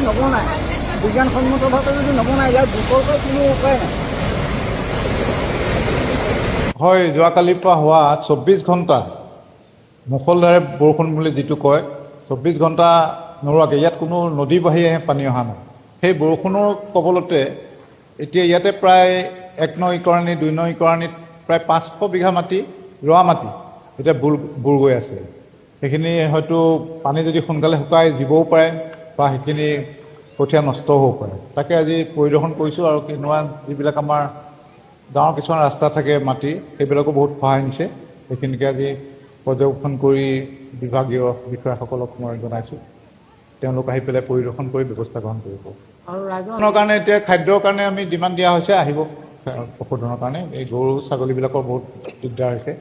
নবনায় বিজ্ঞানসন্মতভাৱে যদি নবনায় ইয়াৰ বিকল্প কোনো উপায় নাই। হয়, যোৱাকালিৰ পৰা হোৱা 24 ঘণ্টা মুষলধাৰে বৰষুণ বুলি যিটো কয়, 24 ঘণ্টা নোৰোৱাকৈ ইয়াত কোনো নদী বাঢ়ি পানী অহা নাই। সেই বৰষুণৰ কবলতে এতিয়া ইয়াতে প্ৰায় 1 নং ইকৰাণী 2 নং ইকৰাণীত প্ৰায় 500 বিঘা মাটি ৰোৱা মাটি এতিয়া বুৰ গৈ আছে। সেইখিনি হয়তো পানী যদি সোনকালে শুকাই দিবও পাৰে বা সেইখিনি কঠীয়া নষ্ট হ'ব পাৰে। তাকে আজি পৰিদৰ্শন কৰিছোঁ আৰু কিনোৱা যিবিলাক আমাৰ গাঁৱৰ কিছুমান ৰাস্তা থাকে মাটি, সেইবিলাকো বহুত সহায় নিছে। সেইখিনিকে আজি পৰ্যবেক্ষণ কৰি বিভাগীয় বিষয়াসকলক মই জনাইছোঁ। তেওঁলোক আহি পেলাই পৰিদৰ্শন কৰি ব্যৱস্থা গ্ৰহণ কৰিব। আৰু ৰাইজৰ কাৰণে এতিয়া খাদ্যৰ কাৰণে আমি ডিমাণ্ড দিয়া হৈছে, আহিব পশুধনৰ কাৰণে। এই গৰু ছাগলীবিলাকৰ বহুত দিগদাৰ হৈছে।